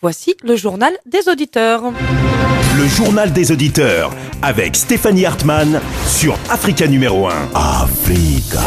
Voici le journal des auditeurs. Le journal des auditeurs avec Stéphanie Hartmann sur Africa numéro 1. Africa.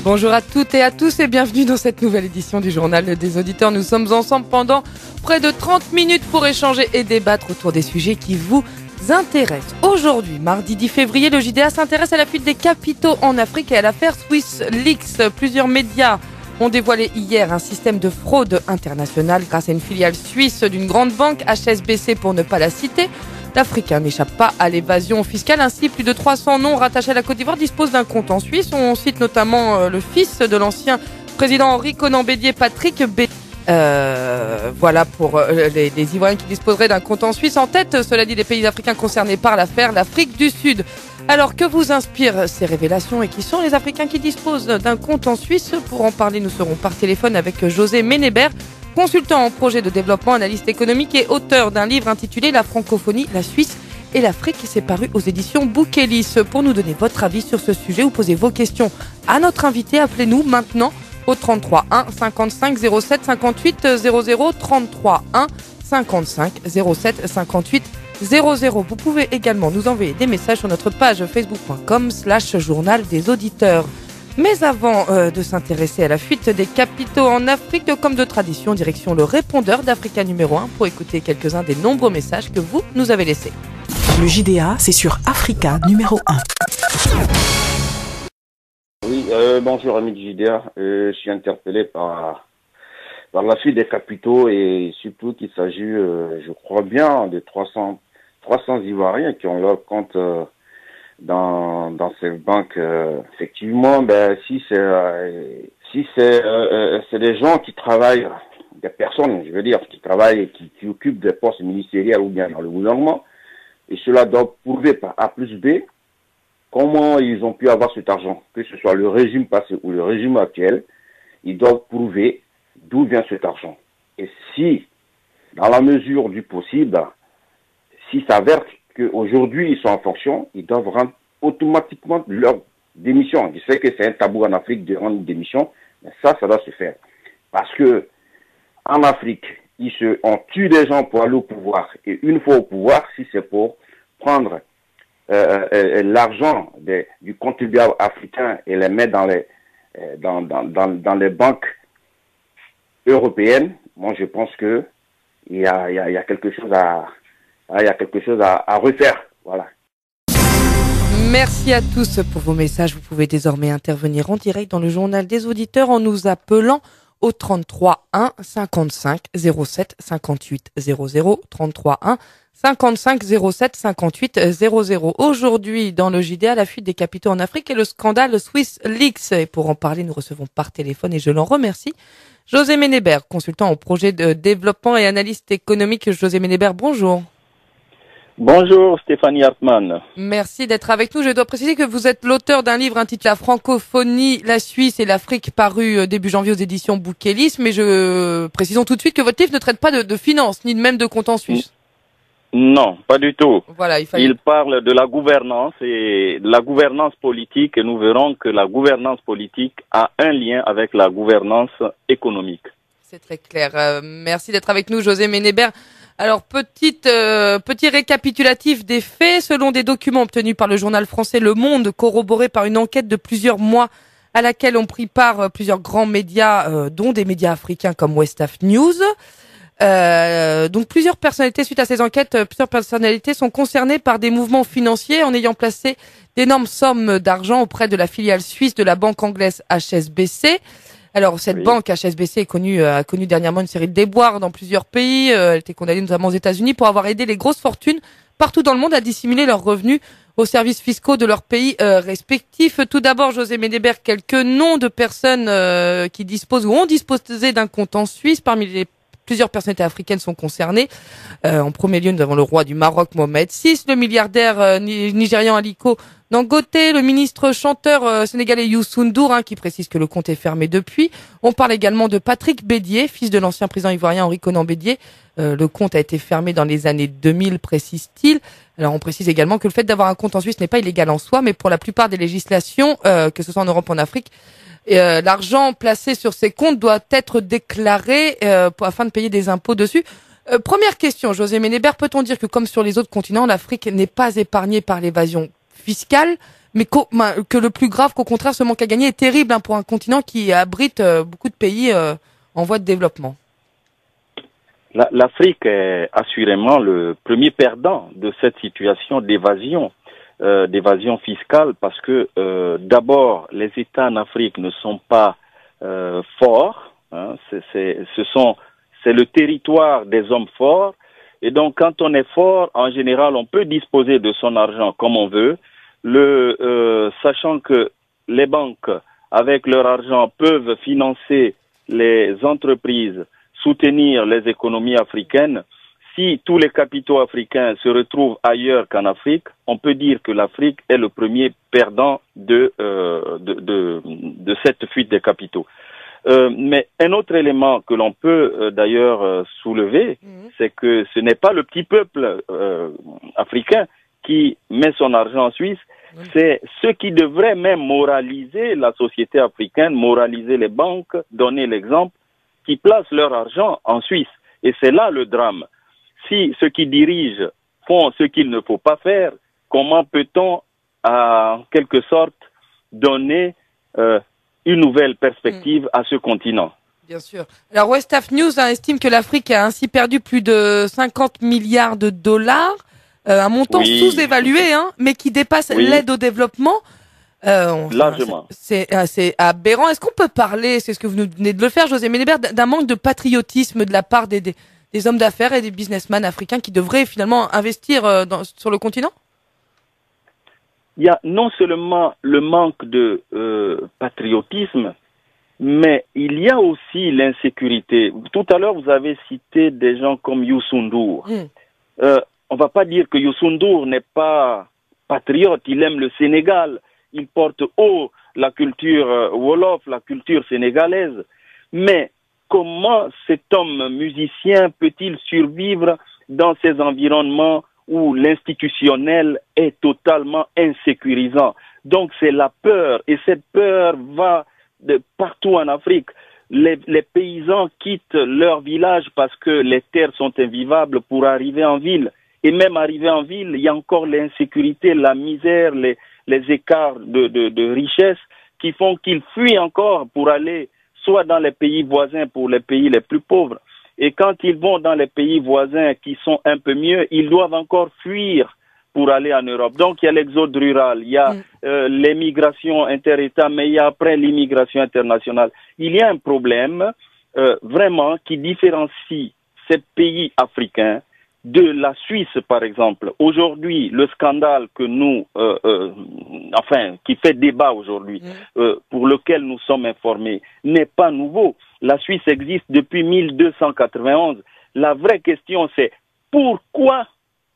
Bonjour à toutes et à tous et bienvenue dans cette nouvelle édition du journal des auditeurs. Nous sommes ensemble pendant près de 30 minutes pour échanger et débattre autour des sujets qui vous intéressent. Aujourd'hui, mardi 10 février, le JDA s'intéresse à la fuite des capitaux en Afrique et à l'affaire SwissLeaks. Plusieurs médias ont dévoilé hier un système de fraude internationale grâce à une filiale suisse d'une grande banque, HSBC pour ne pas la citer. L'Afrique n'échappe pas à l'évasion fiscale. Ainsi, plus de 300 noms rattachés à la Côte d'Ivoire disposent d'un compte en Suisse. On cite notamment le fils de l'ancien président Henri Konan Bédié, Patrick Bédié. Voilà pour les Ivoiriens qui disposeraient d'un compte en Suisse. En tête, cela dit, des pays africains concernés par l'affaire, l'Afrique du Sud. Alors, que vous inspirent ces révélations et qui sont les Africains qui disposent d'un compte en Suisse? Pour en parler, nous serons par téléphone avec José Ménébert, consultant en projet de développement, analyste économique et auteur d'un livre intitulé La francophonie, la Suisse et l'Afrique. C'est paru aux éditions Bouquelis. Pour nous donner votre avis sur ce sujet ou poser vos questions à notre invité, appelez-nous maintenant au 33 1 55 07 58 00, 33 1 55 07 58 00. Vous pouvez également nous envoyer des messages sur notre page facebook.com/journal des auditeurs. Mais avant de s'intéresser à la fuite des capitaux en Afrique, comme de tradition, direction le répondeur d'Africa numéro 1 pour écouter quelques-uns des nombreux messages que vous nous avez laissés. Le JDA, c'est sur Africa numéro 1. Oui, bonjour amis du JDA. Je suis interpellé par la fuite des capitaux et surtout qu'il s'agit, je crois bien, de 300 Ivoiriens qui ont leur compte dans ces banques. Effectivement, si c'est des gens qui travaillent, des personnes, je veux dire, qui travaillent et qui occupent des postes ministériels ou bien dans le gouvernement, et cela doit prouver par A plus B comment ils ont pu avoir cet argent, que ce soit le régime passé ou le régime actuel. Ils doivent prouver d'où vient cet argent. Et si, dans la mesure du possible, s'il s'avère qu'aujourd'hui ils sont en fonction, ils doivent rendre automatiquement leur démission. Je sais que c'est un tabou en Afrique de rendre une démission, mais ça doit se faire. Parce que en Afrique, on tue des gens pour aller au pouvoir. Et une fois au pouvoir, si c'est pour prendre l'argent du contribuable africain et les mettre dans les banques européennes, moi je pense que il y a quelque chose à refaire. Voilà. Merci à tous pour vos messages. Vous pouvez désormais intervenir en direct dans le journal des auditeurs en nous appelant au 33 1 55 07 58 00, 33 1 55 07 58 00. Aujourd'hui, dans le JDA, la fuite des capitaux en Afrique et le scandale SwissLeaks. Et pour en parler, nous recevons par téléphone, et je l'en remercie, José Ménébert, consultant au projet de développement et analyste économique. José Ménébert, bonjour. Bonjour Stéphanie Hartmann. Merci d'être avec nous. Je dois préciser que vous êtes l'auteur d'un livre intitulé La francophonie, la Suisse et l'Afrique, paru début janvier aux éditions Bouquelis. Mais précisons tout de suite que votre livre ne traite pas de finances, ni même de compte en Suisse. Non, pas du tout. Voilà, il parle de la gouvernance et de la gouvernance politique, et nous verrons que la gouvernance politique a un lien avec la gouvernance économique. C'est très clair. Merci d'être avec nous, José Ménébert. Alors, petit récapitulatif des faits. Selon des documents obtenus par le journal français Le Monde, corroborés par une enquête de plusieurs mois à laquelle ont pris part plusieurs grands médias, dont des médias africains comme West Af News. Donc plusieurs personnalités, suite à ces enquêtes, plusieurs personnalités sont concernées par des mouvements financiers en ayant placé d'énormes sommes d'argent auprès de la filiale suisse de la banque anglaise HSBC. Alors cette banque HSBC a connu dernièrement une série de déboires dans plusieurs pays. Elle a été condamnée notamment aux États-Unis pour avoir aidé les grosses fortunes partout dans le monde à dissimuler leurs revenus aux services fiscaux de leurs pays respectifs. Tout d'abord, José Ménébert, quelques noms de personnes qui disposent ou ont disposé d'un compte en Suisse. Parmi plusieurs personnalités africaines sont concernées. En premier lieu, nous avons le roi du Maroc, Mohamed VI, le milliardaire nigérian Aliko Dangote, le ministre chanteur sénégalais Youssou N'Dour, qui précise que le compte est fermé depuis. On parle également de Patrick Bédié, fils de l'ancien président ivoirien Henri Konan Bédié. Le compte a été fermé dans les années 2000, précise-t-il. Alors on précise également que le fait d'avoir un compte en Suisse n'est pas illégal en soi, mais pour la plupart des législations, que ce soit en Europe ou en Afrique, Et l'argent placé sur ces comptes doit être déclaré afin de payer des impôts dessus. Première question, José Ménébert, peut-on dire que comme sur les autres continents, l'Afrique n'est pas épargnée par l'évasion fiscale, mais que le plus grave, qu'au contraire, ce manque à gagner est terrible pour un continent qui abrite beaucoup de pays en voie de développement? L'Afrique est assurément le premier perdant de cette situation d'évasion fiscale, parce que d'abord, les États en Afrique ne sont pas forts. Hein, c'est le territoire des hommes forts. Et donc, quand on est fort, en général, on peut disposer de son argent comme on veut, sachant que les banques, avec leur argent, peuvent financer les entreprises, soutenir les économies africaines. Si tous les capitaux africains se retrouvent ailleurs qu'en Afrique, on peut dire que l'Afrique est le premier perdant de cette fuite des capitaux. Mais un autre élément que l'on peut d'ailleurs soulever, c'est que ce n'est pas le petit peuple africain qui met son argent en Suisse, c'est ceux qui devraient même moraliser la société africaine, moraliser les banques, donner l'exemple, qui placent leur argent en Suisse. Et c'est là le drame. Si ceux qui dirigent font ce qu'il ne faut pas faire, comment peut-on, en quelque sorte, donner une nouvelle perspective à ce continent? Bien sûr. Alors West Af News estime que l'Afrique a ainsi perdu plus de 50 milliards de dollars, un montant sous-évalué, mais qui dépasse l'aide au développement. Largement. C'est aberrant. Est-ce qu'on peut parler, c'est ce que vous venez de le faire, José Ménébert, d'un manque de patriotisme de la part des hommes d'affaires et des businessmen africains qui devraient finalement investir sur le continent? Il y a non seulement le manque de patriotisme, mais il y a aussi l'insécurité. Tout à l'heure, vous avez cité des gens comme Youssou N'Dour. On va pas dire que Youssou N'Dour n'est pas patriote, il aime le Sénégal, il porte haut la culture wolof, la culture sénégalaise. Mais comment cet homme musicien peut-il survivre dans ces environnements où l'institutionnel est totalement insécurisant? Donc c'est la peur, et cette peur va de partout en Afrique. Les paysans quittent leur village parce que les terres sont invivables pour arriver en ville. Et même arrivé en ville, il y a encore l'insécurité, la misère, les écarts de richesse qui font qu'ils fuient encore pour aller soit dans les pays voisins, pour les pays les plus pauvres. Et quand ils vont dans les pays voisins qui sont un peu mieux, ils doivent encore fuir pour aller en Europe. Donc il y a l'exode rural, il y a l'émigration inter-État, mais il y a après l'immigration internationale. Il y a un problème vraiment qui différencie ces pays africains de la Suisse, par exemple. Aujourd'hui, le scandale que qui fait débat aujourd'hui, pour lequel nous sommes informés, n'est pas nouveau. La Suisse existe depuis 1291. La vraie question, c'est pourquoi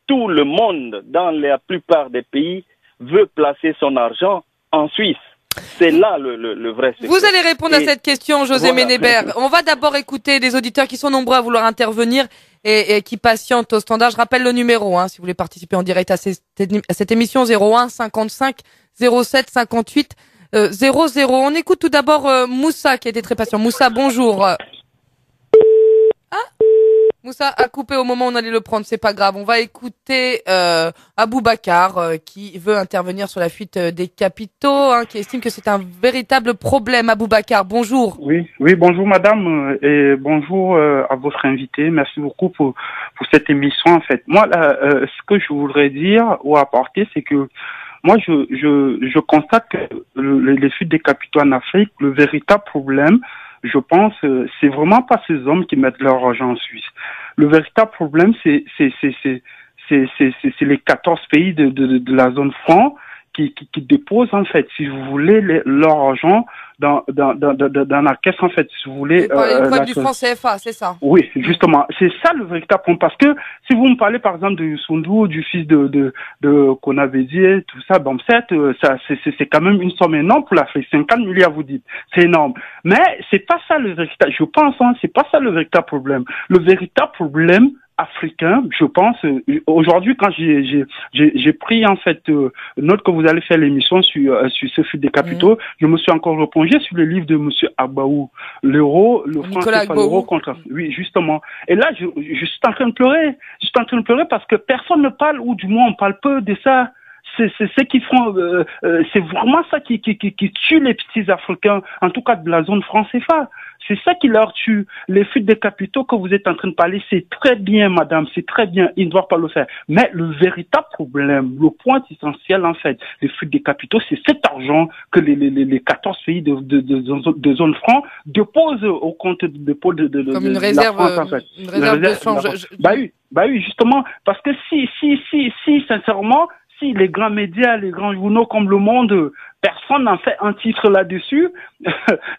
tout le monde, dans la plupart des pays, veut placer son argent en Suisse? C'est là le vrai secret. Vous allez répondre à cette question, José Ménébert. On va d'abord écouter des auditeurs qui sont nombreux à vouloir intervenir et qui patientent au standard. Je rappelle le numéro, si vous voulez participer en direct à cette émission, 01 55 07 58 00. On écoute tout d'abord Moussa qui a été très patient. Moussa, bonjour. Moussa a coupé au moment où on allait le prendre, c'est pas grave. On va écouter Aboubacar qui veut intervenir sur la fuite des capitaux, qui estime que c'est un véritable problème. Aboubacar, bonjour. Oui, bonjour madame et bonjour à votre invité. Merci beaucoup pour cette émission en fait. Moi, ce que je voudrais dire ou apporter, c'est que moi, je constate que les fuites des capitaux en Afrique, le véritable problème, je pense, c'est vraiment pas ces hommes qui mettent leur argent en Suisse. Le véritable problème, c'est les 14 pays de la zone franc qui déposent, en fait, si vous voulez, leur argent dans la caisse, en fait, si vous voulez. Le problème du franc CFA, c'est ça? Oui, justement. C'est ça le véritable problème. Parce que si vous me parlez, par exemple, de Youssou, du fils de Konavédié, tout ça, bon, certes, c'est quand même une somme énorme pour l'Afrique. 50 milliards, vous dites. C'est énorme. Mais c'est pas ça le véritable, je pense, c'est pas ça le véritable problème. Le véritable problème, africains, je pense, aujourd'hui, quand j'ai pris en fait note que vous allez faire l'émission sur ce fuite des capitaux, je me suis encore replongé sur le livre de Monsieur Agbaou, le franc CFA, l'euro contre. Oui, justement. Et là, je suis en train de pleurer. Je suis en train de pleurer parce que personne ne parle, ou du moins on parle peu de ça. C'est ce qui font, c'est vraiment ça qui tue les petits Africains, en tout cas de la zone franc CFA. C'est ça qui leur tue. Les fuites des capitaux que vous êtes en train de parler, c'est très bien, madame, c'est très bien, ils ne doivent pas le faire. Mais le véritable problème, le point essentiel, en fait, des fuites des capitaux, c'est cet argent que les 14 pays de zone franc déposent au compte de dépôt de comme une de réserve, la France, en fait. une réserve de change. Bah oui, justement, parce que si, sincèrement, si les grands médias, les grands journaux comme Le Monde, personne n'en fait un titre là-dessus,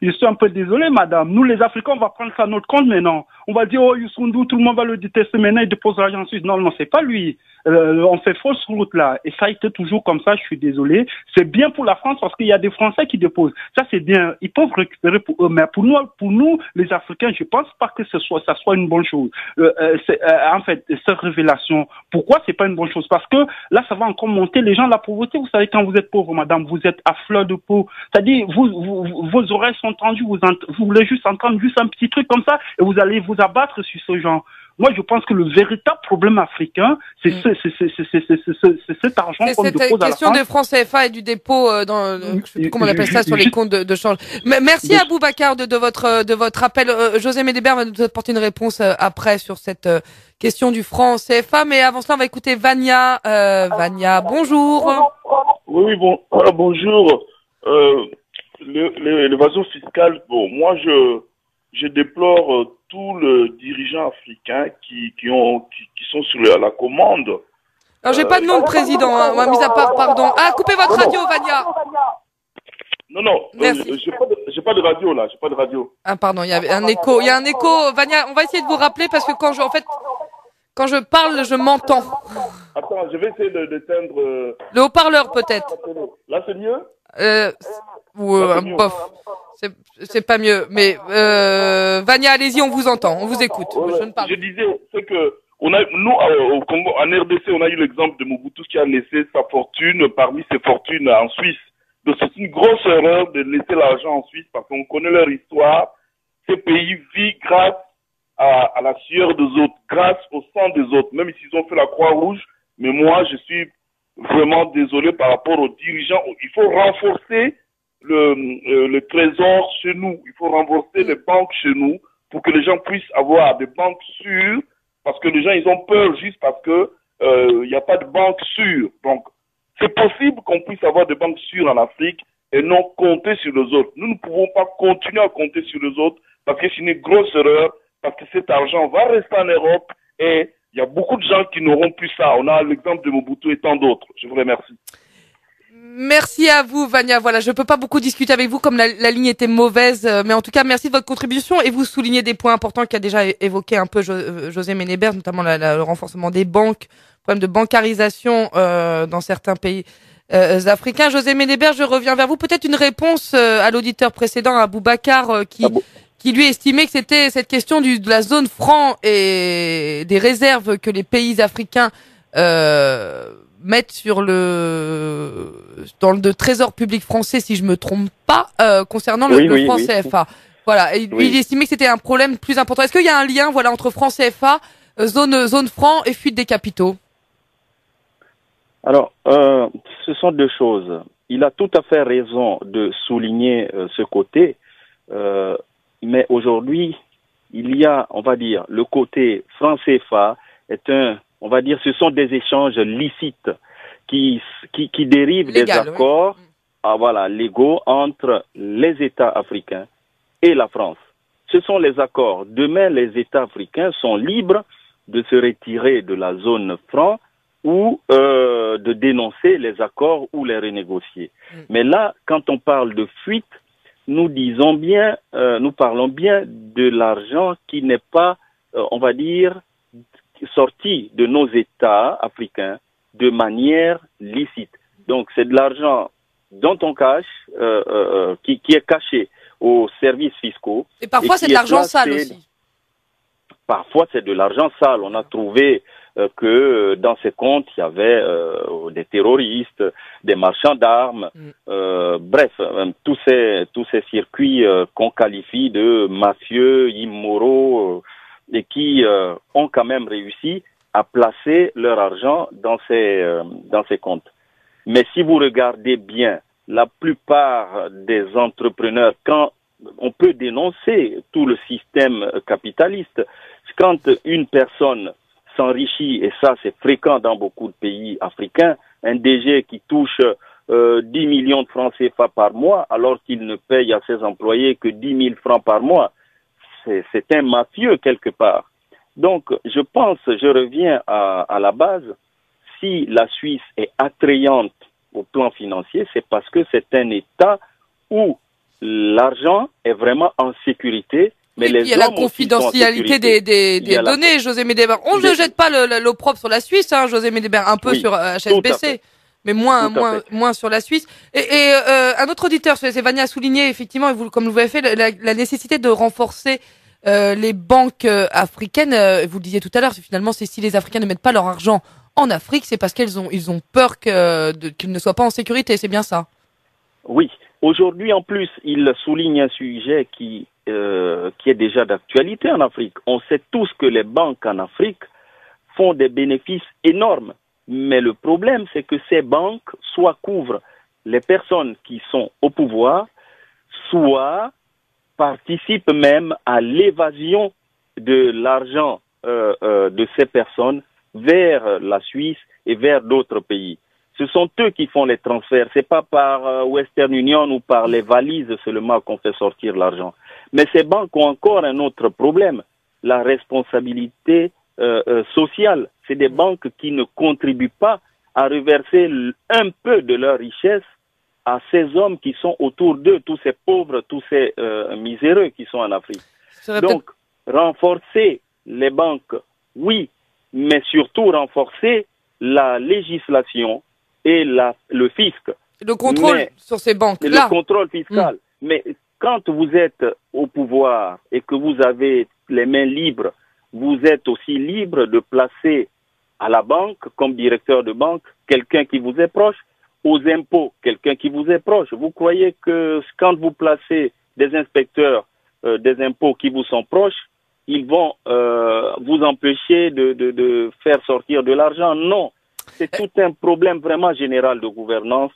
je suis un peu désolé, madame. Nous, les Africains, on va prendre ça à notre compte maintenant. On va dire, oh, Youssou N'Dour, tout le monde va le détester maintenant, il dépose l'argent en Suisse. Non, c'est pas lui. On fait fausse route là. Et ça a été toujours comme ça, je suis désolé. C'est bien pour la France parce qu'il y a des Français qui déposent. Ça, c'est bien. Ils peuvent récupérer pour eux. Mais pour nous, les Africains, je pense pas que ça soit une bonne chose. En fait, cette révélation. Pourquoi c'est pas une bonne chose? Parce que là, ça va encore monter les gens, la pauvreté. Vous savez, quand vous êtes pauvre, madame, vous êtes à fleur de peau. C'est-à-dire, vos oreilles sont tendues, vous voulez juste entendre juste un petit truc comme ça et vous allez vous abattre sur ce genre. Moi, je pense que le véritable problème africain, c'est cet argent qu'on dépose à la France. C'est cette question de franc CFA et du dépôt dans, je sais plus comment on appelle ça, sur les comptes de change. Merci à Boubacar de votre appel. José Médébert va nous apporter une réponse après sur cette question du franc CFA. Mais avant cela, on va écouter Vania. Vania, bonjour. Oui, bonjour. L'évasion fiscale, bon, moi, je déplore tous les dirigeants africains qui sont sur la commande. Alors, j'ai pas de nom de président, hein, mis à part, pardon. Ah, coupez votre radio, Vania. Non, j'ai pas de radio, là, j'ai pas de radio. Ah, pardon, il y a un écho, Vania, on va essayer de vous rappeler parce que quand je parle, je m'entends. Attends, je vais essayer d'éteindre... Le haut-parleur, peut-être. Là, c'est mieux? Bof. C'est pas mieux. Mais, Vania, allez-y, on vous entend, on vous écoute. Je disais, c'est que, nous, au Congo, en RDC, on a eu l'exemple de Mobutu qui a laissé sa fortune parmi ses fortunes en Suisse. Donc, c'est une grosse erreur de laisser l'argent en Suisse parce qu'on connaît leur histoire. Ces pays vivent grâce à la sueur des autres, grâce au sang des autres, même s'ils ont fait la Croix-Rouge. Mais moi, je suis vraiment désolé par rapport aux dirigeants. Il faut renforcer le trésor chez nous. Il faut renforcer les banques chez nous pour que les gens puissent avoir des banques sûres, parce que les gens, ils ont peur juste parce que il n'y a pas de banque sûre. Donc, c'est possible qu'on puisse avoir des banques sûres en Afrique et non compter sur les autres. Nous ne pouvons pas continuer à compter sur les autres parce que c'est une grosse erreur, parce que cet argent va rester en Europe et il y a beaucoup de gens qui n'auront plus ça. On a l'exemple de Mobutu et tant d'autres. Je vous remercie. Merci à vous, Vania. Voilà, je peux pas beaucoup discuter avec vous comme la ligne était mauvaise, mais en tout cas, merci de votre contribution et vous soulignez des points importants qu'a déjà évoqué un peu José Ménébert, notamment le renforcement des banques, le problème de bancarisation dans certains pays africains. José Ménébert, je reviens vers vous. Peut-être une réponse à l'auditeur précédent, à Boubacar, qui lui estimait que c'était cette question de la zone franc et des réserves que les pays africains mettre sur dans le trésor public français, si je me trompe pas, concernant le franc CFA. Voilà. Et lui, il estimait que c'était un problème plus important. Est-ce qu'il y a un lien, entre franc CFA, zone franc et fuite des capitaux? Alors, ce sont deux choses. Il a tout à fait raison de souligner ce côté, mais aujourd'hui, il y a, on va dire, le côté franc CFA on va dire, ce sont des échanges licites qui dérivent des accords, légaux entre les États africains et la France. Ce sont les accords. Demain, les États africains sont libres de se retirer de la zone franc ou de dénoncer les accords ou les renégocier. Mais là, quand on parle de fuite, nous parlons bien de l'argent qui n'est pas, on va dire, sorti de nos États africains de manière licite. Donc, c'est de l'argent dont on cache, qui est caché aux services fiscaux. Et parfois, c'est de l'argent sale aussi. parfois c'est de l'argent sale. On a trouvé que dans ces comptes, il y avait des terroristes, des marchands d'armes, bref, tous ces circuits qu'on qualifie de mafieux, immoraux, et qui ont quand même réussi à placer leur argent dans ces comptes. Mais si vous regardez bien, la plupart des entrepreneurs, quand on peut dénoncer tout le système capitaliste, quand une personne s'enrichit, et ça c'est fréquent dans beaucoup de pays africains, un DG qui touche 10 millions de francs CFA par mois, alors qu'il ne paye à ses employés que 10 000 francs par mois, c'est un mafieux quelque part. Donc je reviens à la base, si la Suisse est attrayante au plan financier, c'est parce que c'est un État où l'argent est vraiment en sécurité. Mais il y a la confidentialité des données, José Médébert. On ne jette pas l'opprobre sur la Suisse, hein, José Médébert, un peu sur HSBC, mais moins sur la Suisse. Et un autre auditeur, Stéphanie, a souligné effectivement, et vous, comme vous l'avez fait, la nécessité de renforcer les banques africaines. Vous le disiez tout à l'heure, finalement, c'est si les Africains ne mettent pas leur argent en Afrique, c'est parce qu'ils ont peur qu'ils ne soient pas en sécurité. C'est bien ça? Oui. Aujourd'hui, en plus, il souligne un sujet qui est déjà d'actualité en Afrique. On sait tous que les banques en Afrique font des bénéfices énormes. Mais le problème, c'est que ces banques soit couvrent les personnes qui sont au pouvoir, soit participent même à l'évasion de l'argent de ces personnes vers la Suisse et vers d'autres pays. Ce sont eux qui font les transferts. C'est pas par Western Union ou par les valises seulement qu'on fait sortir l'argent. Mais ces banques ont encore un autre problème, la responsabilité sociale. C'est des banques qui ne contribuent pas à reverser un peu de leur richesse à ces hommes qui sont autour d'eux, tous ces pauvres, tous ces miséreux qui sont en Afrique. Donc, renforcer les banques, oui, mais surtout renforcer la législation et le fisc. Le contrôle sur ces banques-là. Le contrôle fiscal. Mais quand vous êtes au pouvoir et que vous avez les mains libres, vous êtes aussi libre de placer à la banque, comme directeur de banque, quelqu'un qui vous est proche, aux impôts, quelqu'un qui vous est proche. Vous croyez que quand vous placez des inspecteurs des impôts qui vous sont proches, ils vont vous empêcher de faire sortir de l'argent? Non. C'est tout un problème vraiment général de gouvernance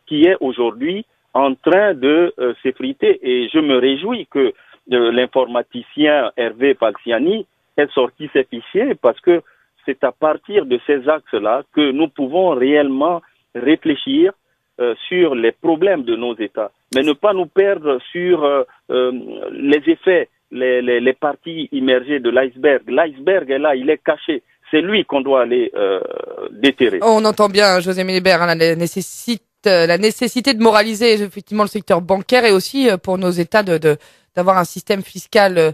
qui est aujourd'hui en train de s'effriter. Et je me réjouis que l'informaticien Hervé Falciani ait sorti ces fichiers parce que c'est à partir de ces axes-là que nous pouvons réellement réfléchir sur les problèmes de nos États. Mais ne pas nous perdre sur les effets, les parties immergées de l'iceberg. L'iceberg est là, il est caché. C'est lui qu'on doit aller déterrer. On entend bien, José Médébert, hein, la nécessité de moraliser effectivement le secteur bancaire et aussi pour nos États d'avoir un système fiscal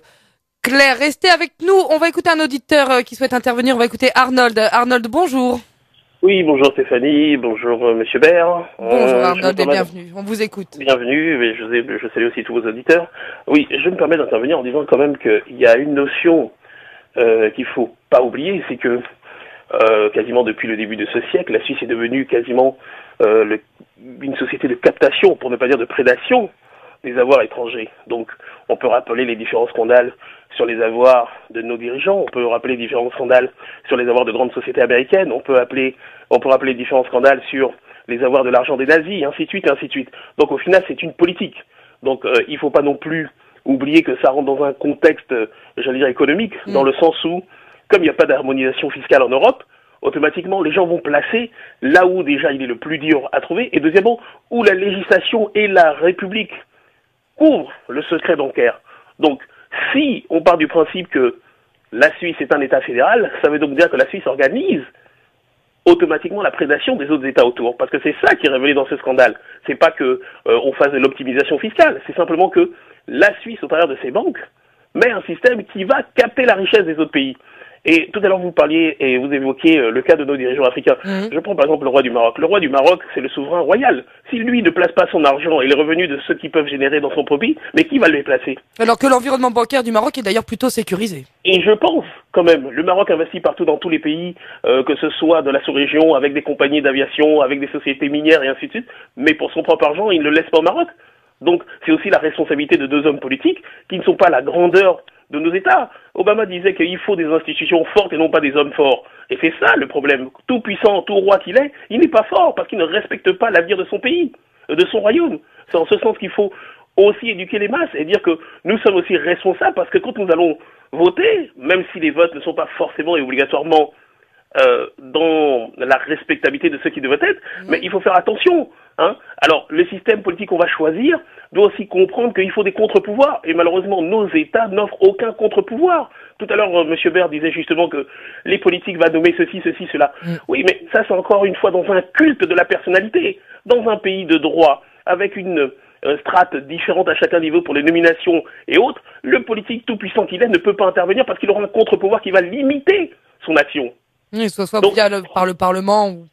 clair. Restez avec nous. On va écouter un auditeur qui souhaite intervenir. On va écouter Arnold. Arnold, bonjour. Oui, bonjour Stéphanie, bonjour Monsieur Baird. Bonjour Arnold et bienvenue, on vous écoute. Bienvenue, mais je salue aussi tous vos auditeurs. Oui, je me permets d'intervenir en disant quand même qu'il y a une notion qu'il faut pas oublier, c'est que quasiment depuis le début de ce siècle, la Suisse est devenue quasiment une société de captation, pour ne pas dire de prédation, des avoirs étrangers. Donc, on peut rappeler les différents scandales sur les avoirs de nos dirigeants, on peut rappeler différents scandales sur les avoirs de grandes sociétés américaines, on peut rappeler différents scandales sur les avoirs de l'argent des nazis, ainsi de suite, ainsi de suite. Donc, au final, c'est une politique. Donc, il faut pas non plus oublier que ça rentre dans un contexte, j'allais dire, économique, dans le sens où, comme il n'y a pas d'harmonisation fiscale en Europe, automatiquement, les gens vont placer là où déjà il est le plus dur à trouver, et deuxièmement, où la législation et la République couvrent le secret bancaire. Donc, si on part du principe que la Suisse est un État fédéral, ça veut donc dire que la Suisse organise automatiquement la prédation des autres États autour, parce que c'est ça qui est révélé dans ce scandale. C'est pas que on fasse de l'optimisation fiscale, c'est simplement que la Suisse, au travers de ses banques, met un système qui va capter la richesse des autres pays. Et tout à l'heure, vous parliez et vous évoquiez le cas de nos dirigeants africains. Je prends par exemple le roi du Maroc. Le roi du Maroc, c'est le souverain royal. Si lui ne place pas son argent et les revenus de ceux qui peuvent générer dans son pays, mais qui va les placer? Alors que l'environnement bancaire du Maroc est d'ailleurs plutôt sécurisé. Et je pense, quand même, le Maroc investit partout dans tous les pays, que ce soit de la sous-région, avec des compagnies d'aviation, avec des sociétés minières et ainsi de suite, mais pour son propre argent, il ne le laisse pas au Maroc. Donc, c'est aussi la responsabilité de deux hommes politiques qui ne sont pas la grandeur de nos États. Obama disait qu'il faut des institutions fortes et non pas des hommes forts. Et c'est ça le problème. Tout puissant, tout roi qu'il est, il n'est pas fort parce qu'il ne respecte pas l'avenir de son pays, de son royaume. C'est en ce sens qu'il faut aussi éduquer les masses et dire que nous sommes aussi responsables parce que quand nous allons voter, même si les votes ne sont pas forcément et obligatoirement dans la respectabilité de ceux qui devraient être, mais il faut faire attention. Alors, le système politique qu'on va choisir doit aussi comprendre qu'il faut des contre-pouvoirs. Et malheureusement, nos États n'offrent aucun contre-pouvoir. Tout à l'heure, M. Baird disait justement que les politiques vont nommer ceci, cela. Oui, mais ça, c'est encore une fois dans un culte de la personnalité. Dans un pays de droit, avec une strate différente à chacun niveau pour les nominations et autres, le politique tout puissant qu'il est ne peut pas intervenir parce qu'il aura un contre-pouvoir qui va limiter son action. Oui, soit par le Parlement ou...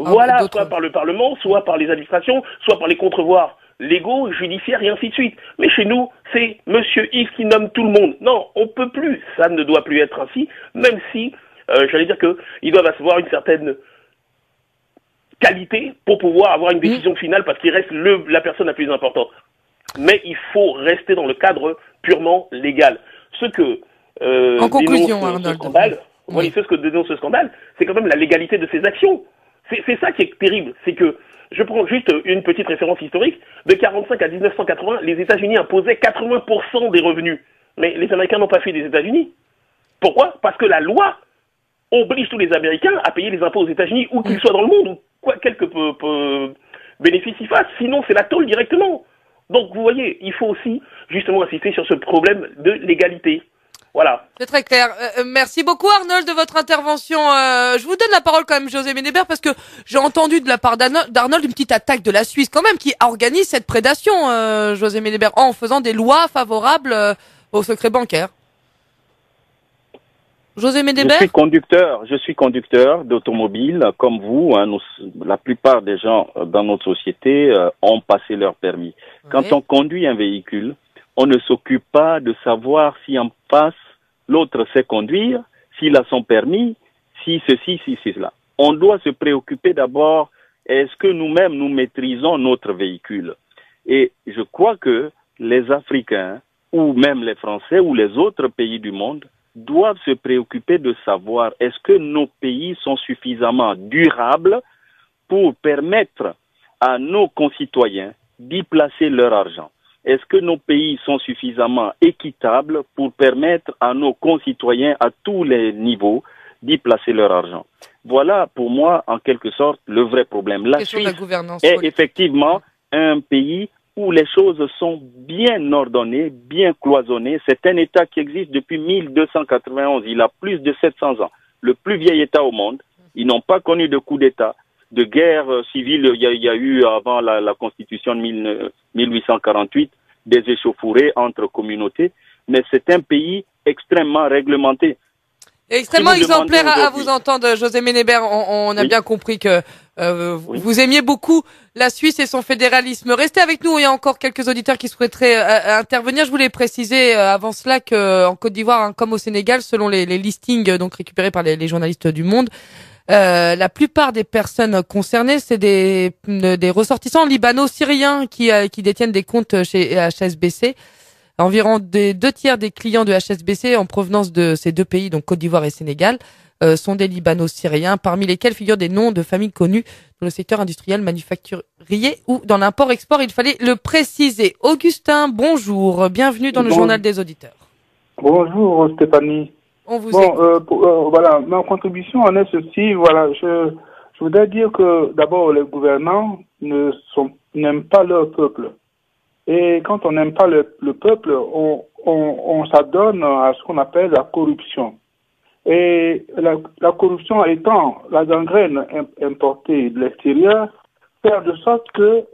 Voilà, soit par le Parlement, soit par les administrations, soit par les contre-pouvoirs légaux, judiciaires et ainsi de suite. Mais chez nous, c'est Monsieur X qui nomme tout le monde. Non, on peut plus. Ça ne doit plus être ainsi, même si, j'allais dire qu'ils doivent avoir une certaine qualité pour pouvoir avoir une décision finale parce qu'il reste la personne la plus importante. Mais il faut rester dans le cadre purement légal. Ce que en conclusion, Arnold. Ce que dénonce ce scandale, c'est quand même la légalité de ses actions. C'est ça qui est terrible, c'est que, je prends juste une petite référence historique, de 1945 à 1980, les États-Unis imposaient 80% des revenus. Mais les Américains n'ont pas fait des États-Unis. Pourquoi? Parce que la loi oblige tous les Américains à payer les impôts aux États-Unis, où qu'ils soient dans le monde, ou quelque bénéfice ils fassent, sinon c'est la tôle directement. Donc vous voyez, il faut aussi justement insister sur ce problème de légalité. Voilà. C'est très clair. Merci beaucoup Arnold de votre intervention. Je vous donne la parole quand même, José Ménébert, parce que j'ai entendu de la part d'Arnold une petite attaque de la Suisse quand même qui organise cette prédation, José Ménébert, en faisant des lois favorables au secret bancaire. José Ménébert ? Je suis conducteur d'automobile comme vous. La plupart des gens dans notre société ont passé leur permis. Oui. Quand on conduit un véhicule, on ne s'occupe pas de savoir si en face, l'autre sait conduire, s'il a son permis, si ceci, si cela. On doit se préoccuper d'abord, est-ce que nous-mêmes, nous maîtrisons notre véhicule? Et je crois que les Africains, ou même les Français, ou les autres pays du monde, doivent se préoccuper de savoir, est-ce que nos pays sont suffisamment durables pour permettre à nos concitoyens d'y placer leur argent? Est-ce que nos pays sont suffisamment équitables pour permettre à nos concitoyens à tous les niveaux d'y placer leur argent? Voilà pour moi en quelque sorte le vrai problème. La Suisse est effectivement un pays où les choses sont bien ordonnées, bien cloisonnées. C'est un État qui existe depuis 1291. Il a plus de 700 ans. Le plus vieil État au monde. Ils n'ont pas connu de coup d'État, de guerre civile. Il y a eu avant la Constitution de 1848 des échauffourées entre communautés. Mais c'est un pays extrêmement réglementé. Extrêmement exemplaire à vous entendre, José Ménébert. On a bien compris que vous aimiez beaucoup la Suisse et son fédéralisme. Restez avec nous, il y a encore quelques auditeurs qui souhaiteraient intervenir. Je voulais préciser avant cela qu'en Côte d'Ivoire, comme au Sénégal, selon les listings donc récupérés par les journalistes du Monde, la plupart des personnes concernées, c'est des ressortissants libano-syriens qui détiennent des comptes chez HSBC. Environ 2/3 des clients de HSBC en provenance de ces deux pays, donc Côte d'Ivoire et Sénégal, sont des libano-syriens, parmi lesquels figurent des noms de familles connues dans le secteur industriel, manufacturier ou dans l'import-export. Il fallait le préciser. Augustin, bonjour. Bienvenue dans le journal des auditeurs. Bonjour Stéphanie. On vous écoute. Voilà, ma contribution en est ceci. Voilà, je voudrais dire que d'abord les gouvernants n'aiment pas leur peuple. Et quand on n'aime pas le peuple, on s'adonne à ce qu'on appelle la corruption. Et la corruption étant la gangrène importée de l'extérieur, faire de sorte que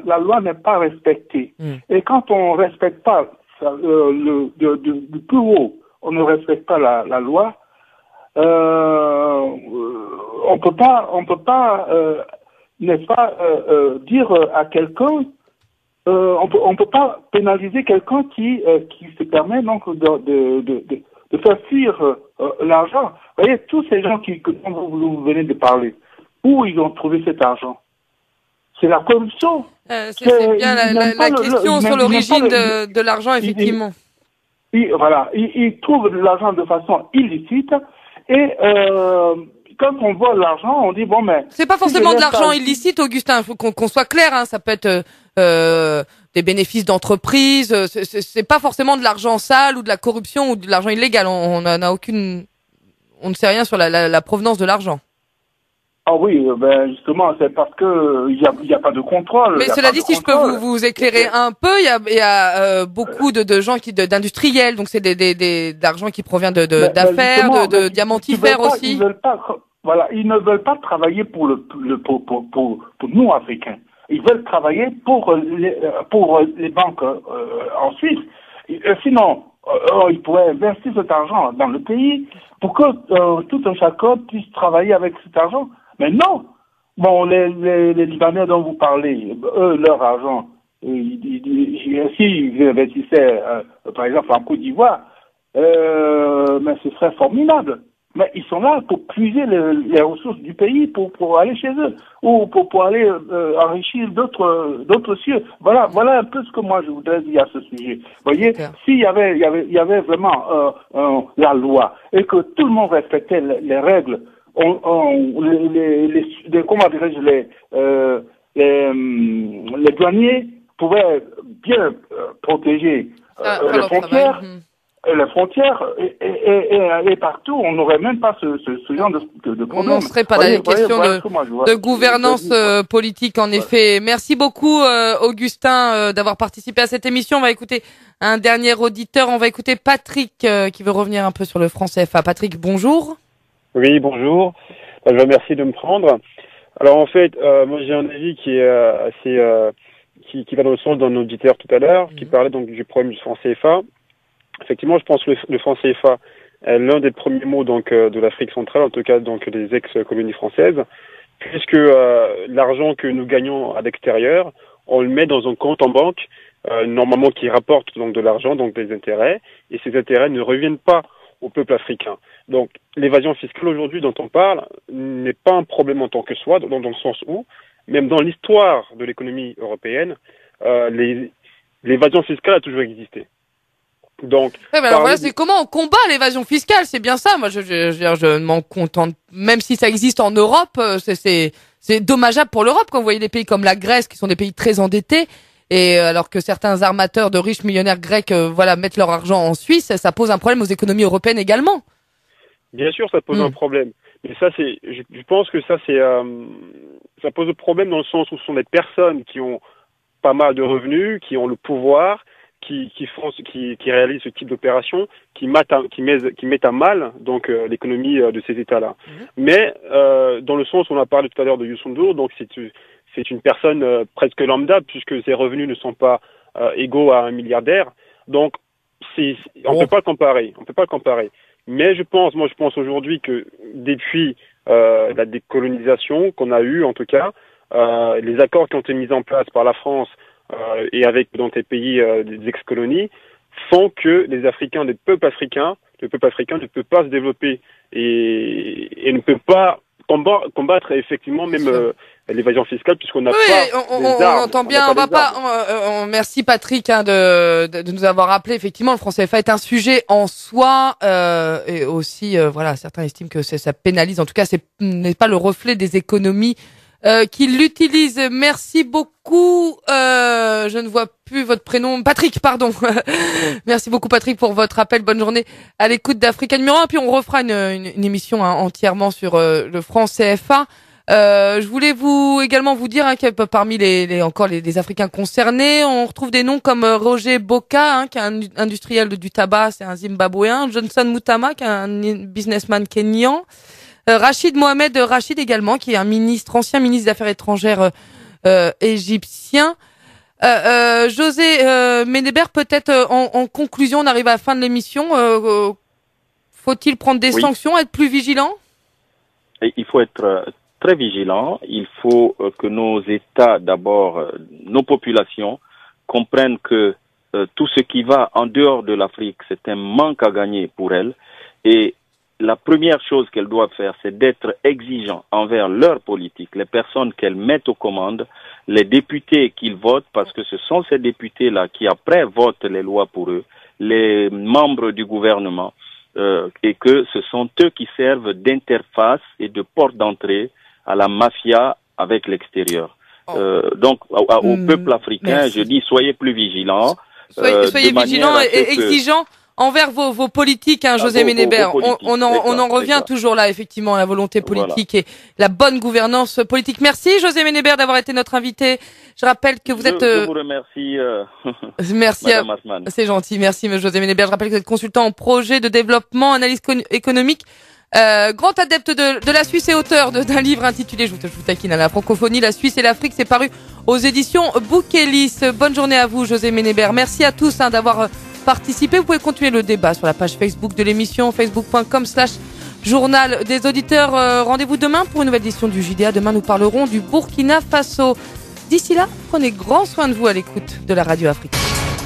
la loi n'est pas respectée. Et quand on ne respecte pas du plus haut, on ne respecte pas la loi, on peut pas, n'est-ce pas, dire à quelqu'un, on peut pas pénaliser quelqu'un qui se permet donc de faire fuir l'argent. Vous voyez, tous ces gens dont vous venez de parler, où ils ont trouvé cet argent? C'est la corruption. C'est bien la question sur l'origine de l'argent, effectivement. Ils trouvent l'argent de façon illicite et quand on voit l'argent, on dit bon mais... C'est pas forcément de l'argent illicite, Augustin, il faut qu'on soit clair, hein, ça peut être des bénéfices d'entreprise, c'est pas forcément de l'argent sale ou de la corruption ou de l'argent illégal, on ne sait rien sur la provenance de l'argent. Ah oui, ben justement, c'est parce que il y a pas de contrôle. Mais cela dit, si je peux vous éclairer un peu, il y a beaucoup de gens d'industriels, donc c'est d'argent qui provient d'affaires, de diamantifères aussi. Ils ne veulent pas travailler pour nous Africains. Ils veulent travailler pour les banques en Suisse. Sinon, ils pourraient investir cet argent dans le pays pour que tout un chacun puisse travailler avec cet argent. Mais non. Bon, les Libanais dont vous parlez, eux, leur argent, s'ils investissaient, par exemple, en Côte d'Ivoire, mais ce serait formidable. Mais ils sont là pour puiser les ressources du pays pour aller chez eux ou pour aller enrichir d'autres cieux. Voilà un peu ce que moi je voudrais dire à ce sujet. Vous voyez, s'il y avait vraiment la loi et que tout le monde respectait les règles, comment dirais-je, les douaniers pouvaient bien protéger les frontières. Les frontières et partout, on n'aurait même pas ce genre de problème. On ne serait pas dans les questions de gouvernance politique, en effet. Merci beaucoup, Augustin, d'avoir participé à cette émission. On va écouter un dernier auditeur. On va écouter Patrick, qui veut revenir un peu sur le franc CFA. Patrick, bonjour. Oui, bonjour. Je vous remercie de me prendre. Alors, en fait, moi, j'ai un avis qui est assez, qui va dans le sens d'un auditeur tout à l'heure, qui parlait donc du problème du franc CFA. Effectivement, je pense que le franc CFA est l'un des premiers mots donc de l'Afrique centrale, en tout cas donc des ex-colonies françaises, puisque l'argent que nous gagnons à l'extérieur, on le met dans un compte en banque, normalement qui rapporte donc de l'argent, donc des intérêts, et ces intérêts ne reviennent pas au peuple africain. Donc l'évasion fiscale aujourd'hui dont on parle n'est pas un problème en tant que soi, dans le sens où, même dans l'histoire de l'économie européenne, l'évasion fiscale a toujours existé. Donc, alors voilà, c'est comment on combat l'évasion fiscale, c'est bien ça. Moi, je m'en contente. Même si ça existe en Europe, c'est dommageable pour l'Europe quand vous voyez des pays comme la Grèce, qui sont des pays très endettés, et alors que certains armateurs de riches millionnaires grecs, mettent leur argent en Suisse, ça pose un problème aux économies européennes également. Bien sûr, ça pose un problème. Mais ça, je pense que ça pose un problème dans le sens où ce sont des personnes qui ont pas mal de revenus, qui ont le pouvoir, qui réalisent ce type d'opération, qui mettent à mal donc l'économie de ces États-là. Mais dans le sens où on a parlé tout à l'heure de Youssou N'Dour, donc c'est une personne presque lambda puisque ses revenus ne sont pas égaux à un milliardaire. Donc on peut pas le comparer. Mais je pense aujourd'hui que depuis la décolonisation qu'on a eue en tout cas, les accords qui ont été mis en place par la France et avec dans des pays des ex-colonies, font que les Africains, le peuple africain ne peut pas se développer et ne peut pas combattre effectivement même l'évasion fiscale puisqu'on n'a pas des armes. On entend bien. On va pas. Merci Patrick de nous avoir rappelé. Effectivement, le franc CFA est un sujet en soi et aussi certains estiment que ça pénalise. En tout cas, n'est pas le reflet des économies qui l'utilise. Merci beaucoup. Je ne vois plus votre prénom. Patrick, pardon. Merci beaucoup Patrick pour votre appel. Bonne journée à l'écoute d'Africa numéro 1. Puis on refera une émission entièrement sur le franc CFA. Je voulais également vous dire que parmi les Africains concernés, on retrouve des noms comme Roger Boka, qui est un industriel du tabac, c'est un Zimbabwéen, Johnson Mutama, qui est un businessman kényan, Rachid Mohamed Rachid également, qui est ancien ministre des Affaires étrangères égyptien. José Ménébert, peut-être en conclusion, on arrive à la fin de l'émission. Faut-il prendre des sanctions, être plus vigilant? Il faut être très vigilant. Il faut que nos États, d'abord, nos populations, comprennent que tout ce qui va en dehors de l'Afrique, c'est un manque à gagner pour elles. Et la première chose qu'elles doivent faire, c'est d'être exigeants envers leur politique, les personnes qu'elles mettent aux commandes, les députés qu'ils votent, parce que ce sont ces députés-là qui après votent les lois pour eux, les membres du gouvernement, et que ce sont eux qui servent d'interface et de porte d'entrée à la mafia avec l'extérieur. Donc, au peuple africain, je dis, soyez plus vigilants. Soyez vigilants et exigeants envers vos politiques, hein, José Ménébert. On en revient toujours là, effectivement, à la volonté politique et la bonne gouvernance politique. Merci, José Ménébert, d'avoir été notre invité. Je rappelle que vous êtes... Je vous remercie, merci Madame Asman. C'est gentil, merci, José Ménébert. Je rappelle que vous êtes consultant en projet de développement, analyse économique, grand adepte de la Suisse et auteur d'un livre intitulé, je vous taquine, à la francophonie, la Suisse et l'Afrique. C'est paru aux éditions Bouquelis. Bonne journée à vous, José Ménébert. Merci à tous d'avoir participé. Vous pouvez continuer le débat sur la page Facebook de l'émission, facebook.com/journal des auditeurs. Rendez-vous demain pour une nouvelle édition du JDA. Demain, nous parlerons du Burkina Faso. D'ici là, prenez grand soin de vous à l'écoute de la radio Afrique.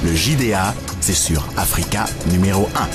Le JDA, c'est sur Africa numéro 1.